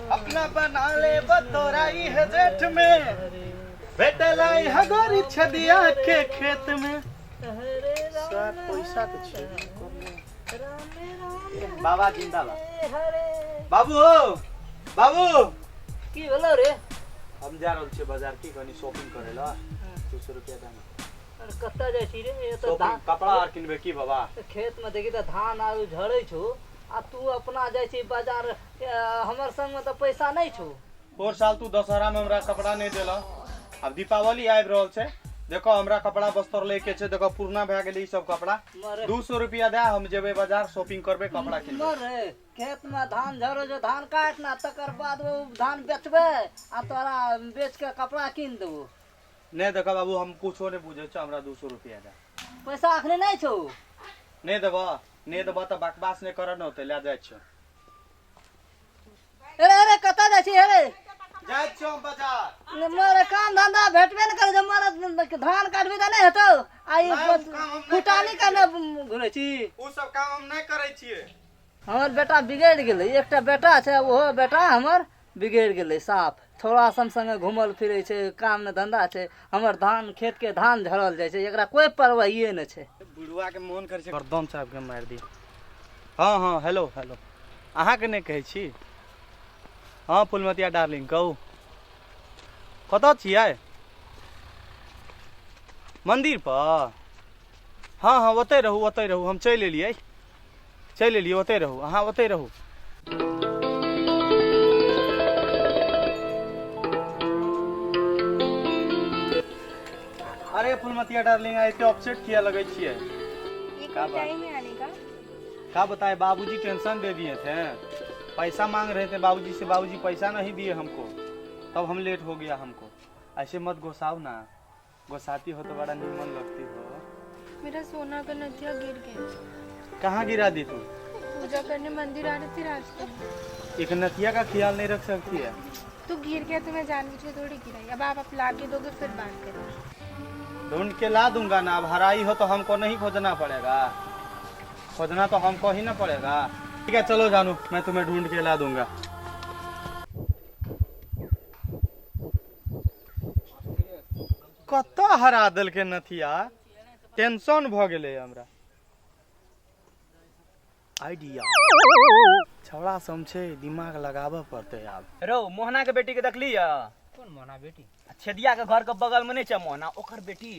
अपना बना ले बतोराई है जेठ में, बेटलाई है गोरी छदिया के खेत में। पैसा तो बाबा जिंदाबाद। बाबू हो बाबू की भेलो रे? हम जा रहल छियै बाजार की कनी शॉपिंग करे ला। 200 रुपया दाम। अरे कत्ता जाय छी रे? ये तो शॉपिंग कपड़ा आर किनबे की बाबा? खेत में देखी त धान आलू झड़ै छौ आ तू अपना जाय छी बाजार। हमर संग में तो पैसा नहीं छौ। और साल तू दशहरा में हमरा कपड़ा नहीं देला। अब दीपावली आबि रहल छै, देखो हमरा कपड़ा बस्तर लेके छै, देखो पुरना भए गेलै ई सब कपड़ा। 200 रुपया दे, हम जेबै बाजार शॉपिंग करबे कपड़ा किनबे। रे खेत में धान झड़ो जो धान काटना, तकर बाद वो धान बेचबे आ तोरा बेच के कपड़ा किन देबो। नहीं देखो बाबू, हम कुछो नहीं बुझे छ, हमरा 200 रुपया दे। पैसा अखने नहीं छौ? नहीं देबा, नहीं देबा त बकवास नहीं कर न होते, ले जाय छ। अरे अरे कत्ता जाय छी रे? जाय छ बाजार। मोरे काम धंधा भेटबे न करे, जब मोरा धान काटबे त नहीं हेतौ। आई कुटानी करने घुरे छी। उ सब काम हम नहीं करे छिए। हमर बेटा बिगड़ गेलै, एकटा बेटा छै, ओहो बेटा हमर बिगड़ गेलै साफ। थोड़ा सम संगे घुमल फिरे छै, काम न धंधा छै। हमर धान खेत के धान झड़ल जाय छै, एकरा कोई परवाहिए न छै। बुढ़वा के मोन करे छै गर्दन साहब के मार दी। हां हां हेलो हेलो, अहाँ के नहीं कहै छी? हाँ फुलमतिया डार्लिंग कहू, कतऽ छियै? मंदिर पर? हाँ हाँ ओतै रहू, हम चलि एलियै, ओतै रहू, अहाँ ओतै रहू। अरे फुलमतिया डार्लिंग, एते अपसेट किया लगे छियै? क्या टाइम है आने का? क्या बताए, बाबूजी टेंशन दे दिए थे, पैसा मांग रहे थे बाबूजी से, बाबूजी पैसा नहीं दिए हमको, तब हम लेट हो गया हमको। ऐसे मत गुस्साओ ना, गुस्साती हो तो बड़ा निमन लगती हो। मेरा सोना का नथिया गिर गया। कहाँ गिरा दी तू? पूजा करने मंदिर आ रही थी रास्ते में। एक नथिया का ख्याल नहीं रख सकती है? तो गिर गया तो मैं जानबूझ के थोड़ी गिराई। अब आप ला के दोगे फिर बात करेंगे। ढूंढ के ला दूंगा ना, अब हराई हो तो हमको नहीं खोजना पड़ेगा, खोजना तो हमको ही ना पड़ेगा। ठीक है चलो जानू, मैं तुम्हें ढूंढ के ला दूंगा। कत्ता हरा दल के नथिया, टेंशन भ गेले हमरा। आइडिया छौड़ा सम छै, दिमाग लगाबे पड़ते आब। रो मोहना के बेटी के देखली है? कौन मोहना बेटी? छेदिया के घर के बगल में नहीं छै मोहना, ओकर बेटी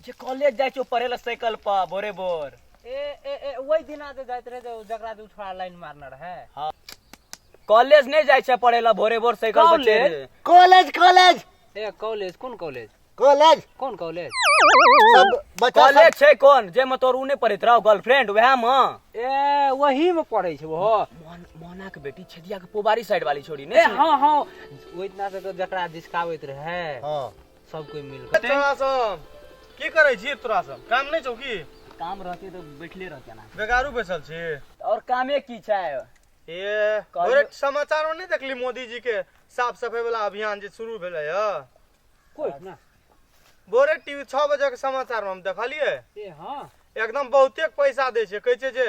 जे कॉलेज जाय छै पढ़े ला साइकिल पर भोरे भोर। ए वही दिन आके जाइत रहे जो जकरा दू थोड़ा लाइन मारना रहे। हां कॉलेज नहीं जाय छै पढ़े ला भोरे भोर साइकिल पर चढ़। कॉलेज ए कॉलेज कौन कॉलेज? कॉलेज कौन कॉलेज? सब बच्चा कॉलेज छै कोन जे में तोर उने पढ़ैत रहो गर्लफ्रेंड वह में? ए वही में पढ़ै छै वो। मोहना के बेटी छेदिया के पोबारी साइड वाली छोड़ी ने। हां हां ओइ दिना से तो जकरा जिसकावैत रहे। हां सब कोई मिल के। तोरा सब की करै छी? तोरा सब काम नहीं छौ की? काम रहते तो बैठले रहते ना, बेगारू बैसल छी। और कामे की छै? ये और समाचार में नहीं देखली मोदी जी के साफ सफाई वाला अभियान जे शुरू भेलै ह? कोई ना बोरे टीवी 6 बजे के समाचार में हम देखलिए। ए हां एकदम बहुते पैसा दे छै, कहै छै जे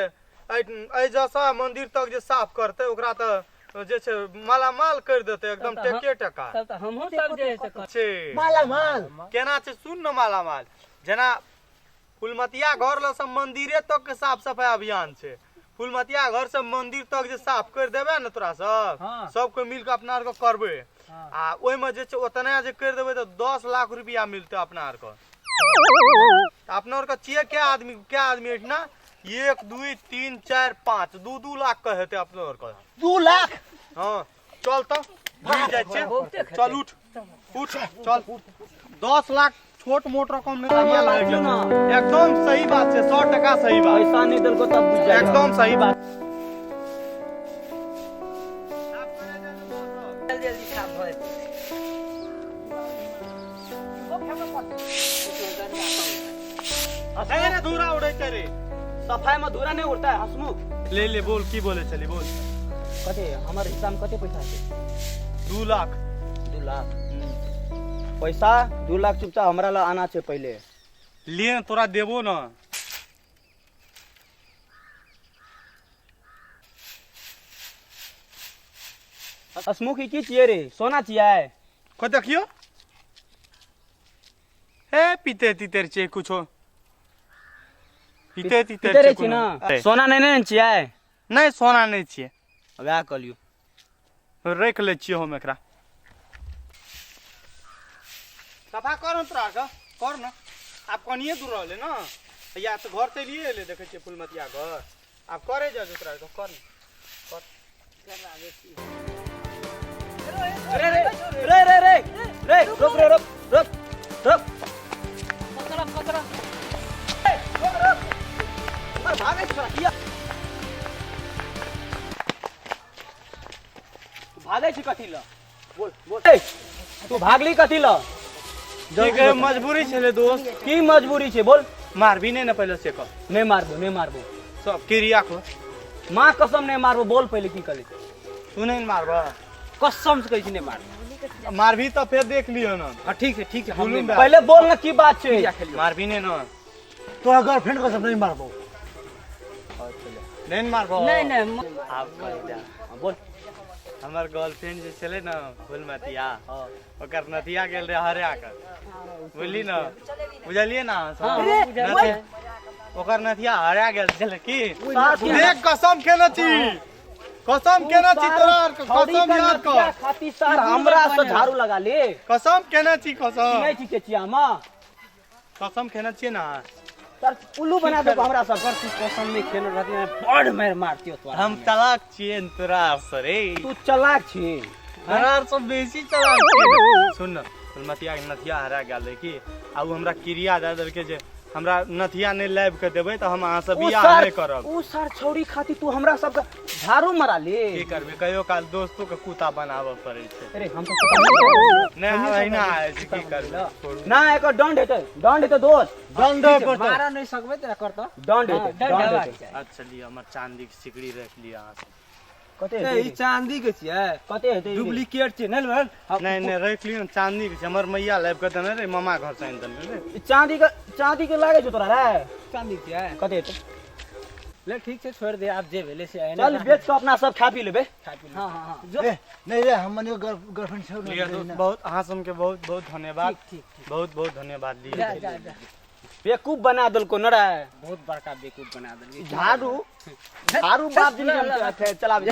ऐ जैसा मंदिर तक जे साफ करते ओकरा त जे छै मालामाल कर देते, एकदम टके टका। तब त हमहु सब जे छै मालामाल केना छै सुन न। मालामाल जेना फुलमतिया घर ल सब मंदिरे तक के साफ सफाई अभियान छै, फुलमतिया घर से मंदिर तक जे साफ कर देबे न तोरा सब, सब कोई मिल के अपना आर के करबे। आ ओइ में जे छै ओतना जे कर देबे त 10 लाख रुपया मिलते अपना आर के। अपना आर के छिए क्या आदमी इतना 1 2 3 4 5 2 लाख के हेते अपना आर के। 2 लाख? हां चल त गिर जाय छै, चल उठ चल 10 लाख छोट मोट रकम नहीं बढ़िया लागे ना। एकदम सही बात है, 100% सही बात। पैसा नहीं दिल को तब बुझ जाएगा। एकदम सही बात। जल्दी साफ होए। अरे रे धूरा उड़े करे, सफाई में धूरा नहीं उड़ता है हसमुख। ले बोल की बोले चली बोल। कते हमर हिसाब में कते पैसा है? 2 लाख। 2 लाख पैसा 2 लाख चुपचाप हमरा ला आना चाहिए पहले। ले तोरा देबो ना, हसमुखी की चाहिए रे? सोना चाहिए? को देखियो हे पीते तीते छे कुछो पीते तीते तेरे छी ना सोना नहीं चाहिए? नहीं सोना नहीं छिए वह कहलियो रख ले छिए हम एकरा सफा कर तोरा का कर ना आप कनिए दूर रहले ना या तो घर से लिए ले देखे छे फुलमतिया घर आप करे जा तोरा का कर रे रे रे रे रे रे रुक रे रुक रुक रुक पकड़ा भागे छोरा किया भागे छी कथी ल बोल बोल तू भागली कथी ल ठीक है मजबूरी छले दोस्त की मजबूरी छे बोल मार भी नहीं ना पहले से कर नहीं मारबो सब क्रिया को मां कसम नहीं मारबो बोल पहले की करे तू नहीं मारबा कसम से कहि नहीं मार मार भी तो फिर देख लियो ना हां ठीक है हम जुलूम बा। पहले बोल ना की बात छे मार भी नहीं ना तो गर्लफ्रेंड को सब नहीं मारबो नहीं मारबो नहीं आप कह जा बोल हमर गर्लफ्रेंड जे छले ना फुलमतिया ओकर नथिया गेल रे हरे आकर बोली ना बुझलिए ना ओकर नथिया हरा गेल छले की देख कसम केना छी तोरा कसम याद कर खाती सर हमरा से झाड़ू लगा ले कसम केना छी कसम नहीं ठीक छिया मां कसम केना छी ना सर उल्लू बना दो हमरा सब कर तू कसम में खेल रहती है बड़ मार मारती हो तोरा हम तलाक छिए तोरा सरे तू चलाक छी तोरा सब बेसी चलाक छिए सुन ना फुलमतिया के नथिया हरा गेल की आउ हमरा क्रिया दे देलके जे हमरा नथिया नहीं लाइव के देबै त हम अहाँ से बियाह नहीं करब उ सर छौड़ी खाती तू हमरा सब का झाड़ू मारा ले की करबे कहियो काल दोस्तों के कुत्ता बनाबे पड़े छै अरे हम तो नहीं आबै ना आए छै की करबे ना एक दंड हेते दोस्त दंड पड़ता मारा नहीं सकबे तेरा करता दंड हेते अच्छा लिया हमर चांदी के सिकड़ी रख लिया अहाँ से कते ई चांदी के छियै कते हेते डुप्लीकेट छै नहीं नहीं रख लियो चांदी के हमर मैया लाइव के देने रे मामा घर से देने रे चांदी के लागे छ तोरा रे चांदी के है कते हेते ले ठीक छै छोड़ दे आप जे भेले से चल बेच के अपना सब खा पी लेबे हां हां जो नहीं रे हम मने गर्लफ्रेंड से लिया दोस्त बहुत अहाँ सबके बहुत बहुत धन्यवाद ठीक बहुत बहुत धन्यवाद जा लिए जा जा बेवकूफ बना दलको न रे बहुत बड़का बेवकूफ बना देलकै झाड़ू बाप दिन चलावे